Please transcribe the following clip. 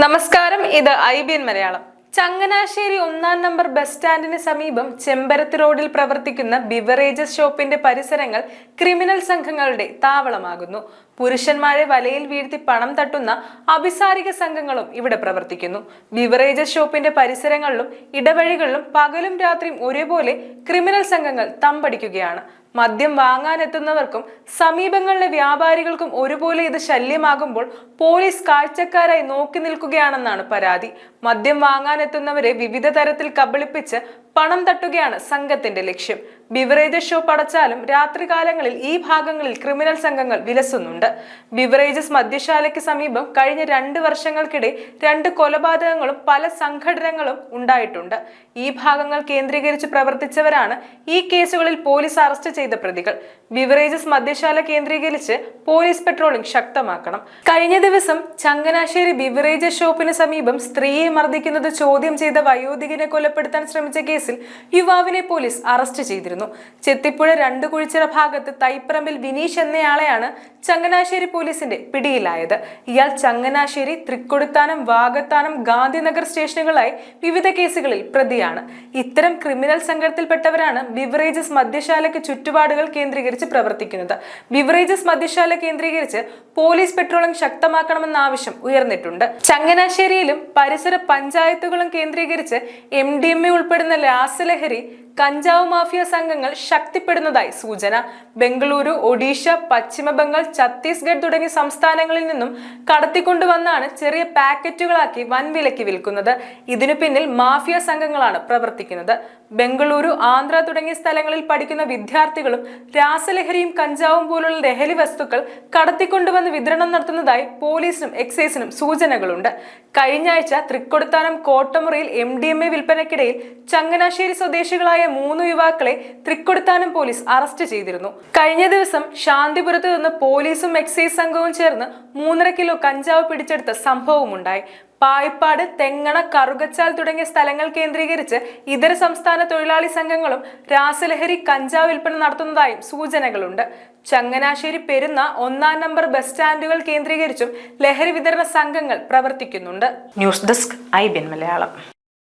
നമസ്കാരം, ഇത് IBN Malayalam. Changanassery 1-ാം number bus സ്റ്റാൻഡിന് സമീപം ചെമ്പരത്ത് റോഡിൽ പ്രവർത്തിക്കുന്ന ബിവറേജസ് ഷോപ്പിന്റെ പരിസരങ്ങൾ ക്രിമിനൽ സംഘങ്ങളുടെ താവളമാകുന്നു. പുരുഷന്മാരെ വലയിൽ വീഴ്ത്തി പണം തട്ടുന്ന അഭിസാരിക സംഘങ്ങളും ഇവിടെ പ്രവർത്തിക്കുന്നു. ബിവറേജസ് ഷോപ്പിന്റെ പരിസരങ്ങളിലും ഇടവഴികളിലും പകലും രാത്രിയും ഒരേപോലെ ക്രിമിനൽ സംഘങ്ങൾ തമ്പടിക്കുകയാണ്. മദ്യം വാങ്ങാനെത്തുന്നവർക്കും സമീപങ്ങളിലെ വ്യാപാരികൾക്കും ഒരുപോലെ ഇത് ശല്യമാകുമ്പോൾ പോലീസ് കാഴ്ചക്കാരായി നോക്കി നിൽക്കുകയാണെന്നാണ് പരാതി. മദ്യം വാങ്ങാനെത്തുന്നവരെ വിവിധ തരത്തിൽ കബളിപ്പിച്ച് പണം തട്ടുകയാണ് സംഘത്തിന്റെ ലക്ഷ്യം. ബിവറേജസ് ഷോപ്പ് അടച്ചാലും രാത്രികാലങ്ങളിൽ ഈ ഭാഗങ്ങളിൽ ക്രിമിനൽ സംഘങ്ങൾ വിലസുന്നുണ്ട്. ബിവറേജസ് മദ്യശാലയ്ക്ക് സമീപം കഴിഞ്ഞ 2 വർഷങ്ങൾക്കിടെ 2 കൊലപാതകങ്ങളും പല സംഘടനകളും ഉണ്ടായിട്ടുണ്ട്. ഈ ഭാഗങ്ങൾ കേന്ദ്രീകരിച്ച് പ്രവർത്തിച്ചവരാണ് ഈ കേസുകളിൽ പോലീസ് അറസ്റ്റ് ചെയ്ത പ്രതികൾ. ബിവറേജസ് മദ്യശാല കേന്ദ്രീകരിച്ച് പോലീസ് പെട്രോളിംഗ് ശക്തമാക്കണം. കഴിഞ്ഞ ദിവസം ചങ്ങനാശ്ശേരി ബിവറേജസ് ഷോപ്പിന് സമീപം സ്ത്രീയെ മർദ്ദിക്കുന്നത് ചോദ്യം ചെയ്ത വയോധികനെ കൊലപ്പെടുത്താൻ ശ്രമിച്ച കേസിൽ യുവാവിനെ പോലീസ് അറസ്റ്റ് ചെയ്തിരുന്നു. ചെത്തിപ്പുഴ 2 കുഴിച്ചിറ ഭാഗത്ത് തൈപ്പറമ്പിൽ വിനീഷ് എന്നയാളെയാണ് ചങ്ങനാശ്ശേരി പോലീസിന്റെ പിടിയിലായത്. ഇയാൾ ചങ്ങനാശ്ശേരി, തൃക്കൊടിത്താനം, വാകത്താനം, ഗാന്ധിനഗർ സ്റ്റേഷനുകളായി വിവിധ കേസുകളിൽ പ്രതിയാണ്. ഇത്തരം ക്രിമിനൽ സംഘത്തിൽപ്പെട്ടവരാണ് ബിവറേജസ് മദ്യശാലയ്ക്ക് ചുറ്റുപാടുകൾ കേന്ദ്രീകരിച്ച് പ്രവർത്തിക്കുന്നത്. ബിവറേജസ് മദ്യശാല കേന്ദ്രീകരിച്ച് പോലീസ് പെട്രോളിംഗ് ശക്തമാക്കണമെന്ന ആവശ്യം ഉയർന്നിട്ടുണ്ട്. ചങ്ങനാശ്ശേരിയിലും പരിസര പഞ്ചായത്തുകളും കേന്ദ്രീകരിച്ച് MDMA ഉൾപ്പെടുന്ന രാസലഹരി, കഞ്ചാവ് മാഫിയ സംഘങ്ങൾ ശക്തിപ്പെടുന്നതായി സൂചന. ബംഗളൂരു, ഒഡീഷ, പശ്ചിമ ബംഗാൾ, ഛത്തീസ്ഗഡ് തുടങ്ങിയ സംസ്ഥാനങ്ങളിൽ നിന്നും കടത്തിക്കൊണ്ടുവന്നാണ് ചെറിയ പാക്കറ്റുകളാക്കി വൻവിലയ്ക്ക് വിൽക്കുന്നത്. ഇതിനു പിന്നിൽ മാഫിയ സംഘങ്ങളാണ് പ്രവർത്തിക്കുന്നത്. ബംഗളൂരു, ആന്ധ്ര തുടങ്ങിയ സ്ഥലങ്ങളിൽ പഠിക്കുന്ന വിദ്യാർത്ഥികളും രാസലഹരിയും കഞ്ചാവും പോലുള്ള ലഹരി വസ്തുക്കൾ കടത്തിക്കൊണ്ടുവന്ന് വിതരണം നടത്തുന്നതായി പോലീസിനും എക്സൈസിനും സൂചനകളുണ്ട്. കഴിഞ്ഞ ആഴ്ച തൃക്കൊടിത്താനം കോട്ടമുറിയിൽ MDMA വിൽപ്പനയ്ക്കിടയിൽ ചങ്ങനാശ്ശേരി സ്വദേശികളായ 3 യുവാക്കളെ തൃക്കൊടിത്താനം പോലീസ് അറസ്റ്റ് ചെയ്തിരുന്നു. കഴിഞ്ഞ ദിവസം ശാന്തിപുരത്ത് നിന്ന് പോലീസും എക്സൈസ് സംഘവും ചേർന്ന് 3.5 കിലോ കഞ്ചാവ് പിടിച്ചെടുത്ത സംഭവമുണ്ടായി. പായിപ്പാട്, തെങ്ങണ, കറുകച്ചാൽ തുടങ്ങിയ സ്ഥലങ്ങൾ കേന്ദ്രീകരിച്ച് ഇതര സംസ്ഥാന തൊഴിലാളി സംഘങ്ങളും രാസലഹരി, കഞ്ചാവ് വിൽപ്പന നടത്തുന്നതായും സൂചനകളുണ്ട്. ചങ്ങനാശ്ശേരി പെരുന്ന 1-ാം നമ്പർ ബസ് സ്റ്റാൻഡുകൾ കേന്ദ്രീകരിച്ചും ലഹരി വിതരണ സംഘങ്ങൾ പ്രവർത്തിക്കുന്നുണ്ട്. News desk IBN Malayalam.